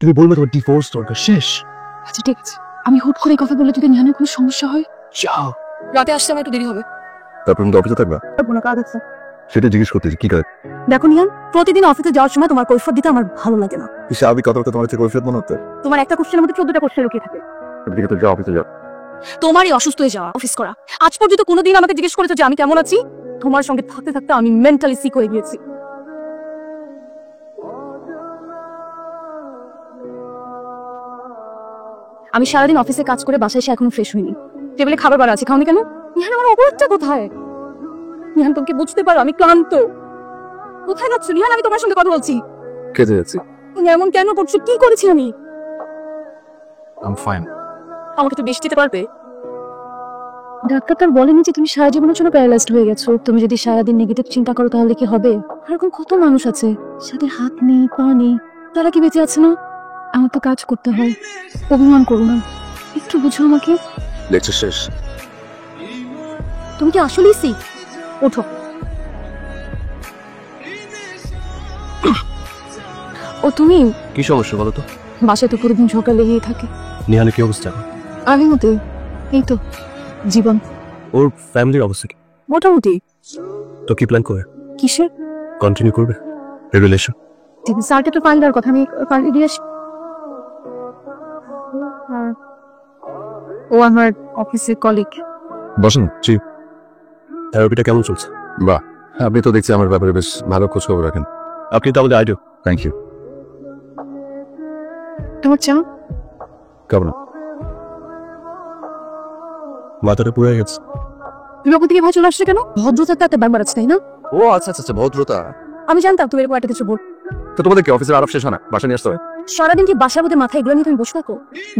তুমি বলবে তোমার ডিভোর্স দরকার, শেষ। আচ্ছা ঠিক আছে, আমি হুট করে কথা বলে যদি নিহানের কোনো সমস্যা হয়, যাও। রাতে আসতে আমার একটু দেরি হবে। তারপর তুমি অফিসে থাকবা? কোনো কাজ আছে সেটা জিজ্ঞেস করতেছি, কি কাজ? দেখো নিহান, প্রতিদিন অফিসে যাওয়ার সময় তোমার কৈফিয়ত দিতে আমার ভালো লাগে না। স্বাভাবিক কথাবার্তা তোমার থেকে কৈফিয়ত মনে হচ্ছে? তোমার একটা কোশ্চেনের মধ্যে 14টা কোশ্চেন লুকিয়ে থাকে। ঠিক আছে, যাও অফিসে যাও। তোমারই অসুস্থ হয়ে যাওয়া অফিস করা। আজ পর্যন্ত কোনোদিন আমাকে জিজ্ঞেস করেছো যে আমি কেমন আছি? তোমার সঙ্গে থাকতে থাকতে আমি মেন্টালি সিক হয়ে গিয়েছি। আমি সারাদিন অফিসে কাজ করে বাসায় এসে এখনো ফ্রেশ হইনি। টেবিলে খাবার বার আছে, খাওনি কেন? নিহান, আমার অপরাধটা কোথায়? নিহান, তুমি বুঝতে পারো আমি ক্লান্ত। কোথায় যাচ্ছ নিহান? আমি তোমার সঙ্গে কথা বলছি। খেতে যাচ্ছি। তুমি এমন কেন করছো? কি করেছি আমি? I am fine. আমাকে একটু বেশি দিতে পারবে? ডাক্তার তার বলেনি যে তুমি সারা জীবনের জন্য প্যারালাইজড হয়ে গেছো। তুমি যদি সারাদিন নেগেটিভ চিন্তা করো তাহলে কি হবে? এরকম কত মানুষ আছে যাদের হাত নেই, পা নেই, তারা কি বেঁচে আছে না? আমার তো কাজ করতে হয়। অভিমান করো না, একটু বুঝো আমাকে। লেকচার শেষ। তুমি কি আসলেই সিক? ওঠো। ও তুমি? কি সমস্যা বলো তো? বাসায় তো পুরো দিন সকাল লেগেই থাকে। নিহানের কি অবস্থা? আগের মতো এই তো জীবন। ওর ফ্যামিলির অবস্থা কি? মোটামুটি। তো কি প্ল্যান করে? কিসের? কন্টিনিউ করবে রিলেশন? ঠিক আছে, স্যারকে তো ফাইল দেওয়ার কথা, আমি ফাইল দিয়ে আসি। ও আমার অফিসের কলিগ। বসেন। জি। থেরাপিটা কেমন চলছে? বাহ, আপনি তো দেখছি আমার ব্যাপারে বেশ ভালো খোঁজ খবর রাখেন। আপনি তো আমাদের আইডিয়া। Thank you. তোমার চা? কেমন? মাথাটা পুড়ে গেছে। তুমি ওখান থেকে ভাই চলে আসছে কেন? ভদ্রতা তো একটা ব্যাপার আছে, তাই না? ও আচ্ছা আচ্ছা, ভদ্রতা। আমি জানতাম তুমি এরকম একটা কিছু বল। তো তোমাদের কি অফিসের আলাপ শেষ হয় না? বাসা নিয়ে আসতে হয়? সারাদিন কি বাসার মধ্যে মাথায় এগুলো নিয়ে তুমি বসে থাকো?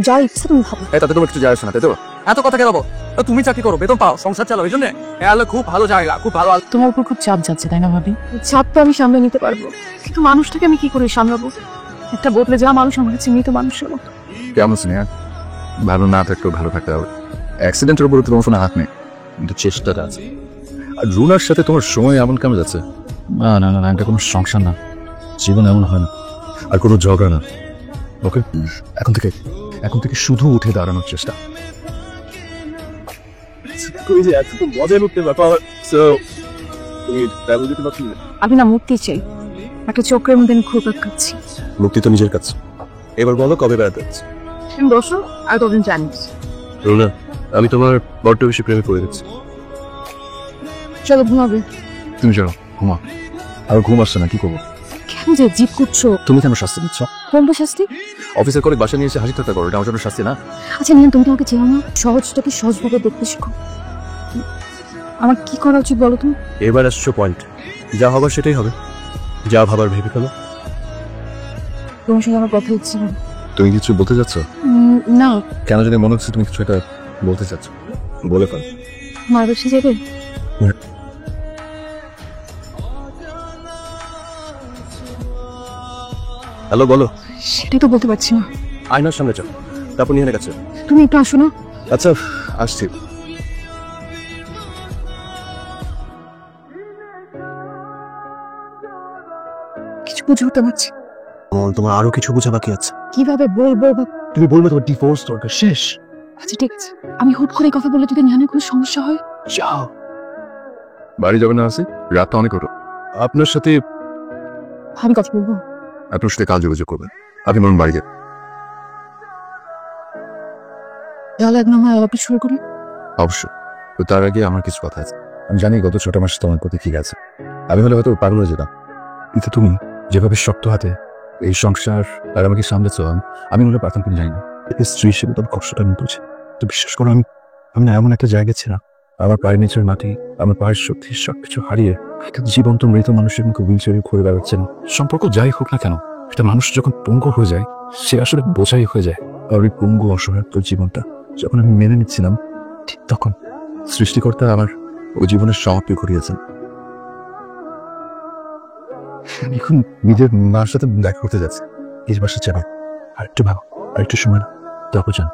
যা ইচ্ছা তুমি ভাবো। তাতে তোমার কিছু যায় আসে না, তাই তো? এত কথা কেন বল? তুমি চাকরি করো, বেতন পাও, সংসার চালাও, এই জন্য খুব ভালো জায়গা, খুব ভালো। তোমার উপর খুব চাপ যাচ্ছে, তাই না ভাবি? চাপ তো আমি সামলে নিতে পারবো, কিন্তু মানুষটাকে আমি কি করে সামলাবো? একটা বদলে যাওয়া মানুষ আমার কাছে মৃত মানুষের মতো। কেমন স্নেহা? ভালো না থাকলেও ভালো থাকতে হবে। অ্যাক্সিডেন্টের উপরে তোমার কোনো হাত নেই, কিন্তু চেষ্টাটা আছে। আর রুনার সাথে তোমার সময় এমন কেমন যাচ্ছে? না না না, এটা কোনো সংসার না, জীবন এমন হয় না। আর কোনো ঝগড়া না। ওকে, এখন থেকে শুধু উঠে দাঁড়ানোর চেষ্টা। আমি না মুক্তি চাই, একটা চক্রের মধ্যে আমি ঘুরপাক খাচ্ছি। মুক্তি তো নিজের কাছে। এবার বলো কবে বেড়াতে যাচ্ছি? তুমি বসো, আর কদিন জানিস। রুনা, আমি তোমার বড্ড বেশি প্রেমে পড়ে গেছি। চলো ঘুমাবে। তুমি চলো ঘুমা। আর ঘুম আসছে না, কি করবো? কেন যে জিদ করছো? তুমি কেন শাস্তি দিচ্ছ? কোনটা শাস্তি? অফিসের করে বাসা নিয়ে এসে হাসি ঠাট্টা করো, এটা আমার জন্য শাস্তি না? আচ্ছা নিহান, তুমি তো আমাকে চেনো না, সহজটাকে সহজভাবে দেখতে শিখো। আমার কি করা উচিত বলো তুমি? এবার আসছো পয়েন্ট। যা হবার সেটাই হবে, যা ভাবার ভেবে ফেলো। তোমার সঙ্গে আমার কথা হচ্ছে না। তুমি কিছু বলতে চাচ্ছ? না। কেন জানি মনে হচ্ছে তুমি কিছু একটা বলতে চাচ্ছ, বলে ফেল। মার বাসা যাবে? হ্যালো, বলো। সেটাই তো বলতে পারছি না। আয়নার সামনে যাও, তারপর নিহানের কাছে। তুমি একটু আসো না। আচ্ছা আসছি। কিছু বুঝে উঠতে পারছি। তোমার আরো কিছু বোঝা বাকি আছে। কিভাবে বলবো? তুমি বলবে তোমার ডিভোর্স দরকার, শেষ। আচ্ছা ঠিক আছে, আমি হুট করে কথা বলে যদি নিহানের কোনো সমস্যা হয়, যাও। বাড়ি যাবে না? আসি, রাতটা অনেক হলো। আপনার সাথে আমি কথা বলবো। আপনার সাথে কাল যোগাযোগ করবেন। আপনি বলুন বাড়ি যাবেন। তাহলে একদম আমার আলাপ শুরু করি। অবশ্যই, তো তার আগে আমার কিছু কথা আছে। আমি জানি গত 6 মাস তোমার প্রতি ঠিক আছে, আমি হলে হয়তো পাগল হয়ে যেতাম, কিন্তু তুমি যেভাবে শক্ত হাতে এই সংসার আর আমাকে সামলেছ, আমি হলে পারতাম কিনা জানি না। স্ত্রী হিসেবে তোমার কষ্টটা আমি বুঝি। তো বিশ্বাস করো, আমি না এমন একটা জায়গায় ছিলাম, আমার পায়ের নিচের মাটি, আমার পায়ের শক্তি সবকিছু হারিয়ে একটা জীবন্ত মৃত মানুষের মুখে হুইল চেয়ারে ঘুরে বেড়াচ্ছেন। সম্পর্ক যাই হোক না কেন, একটা মানুষ যখন পঙ্গু হয়ে যায়, সে আসলে বোঝাই হয়ে যায়। আর ওই পঙ্গু অসহায়ত্ব জীবনটা যখন আমি মেনে নিচ্ছিলাম, ঠিক তখন সৃষ্টিকর্তা আমার ও জীবনের সমাপ্তি ঘটিয়েছেন। আমি এখন নিজের মার সাথে দেখা করতে যাচ্ছি। এই বাসা যাবে, আরেকটু ভালো, আরেকটু সময় না, তারপর যান।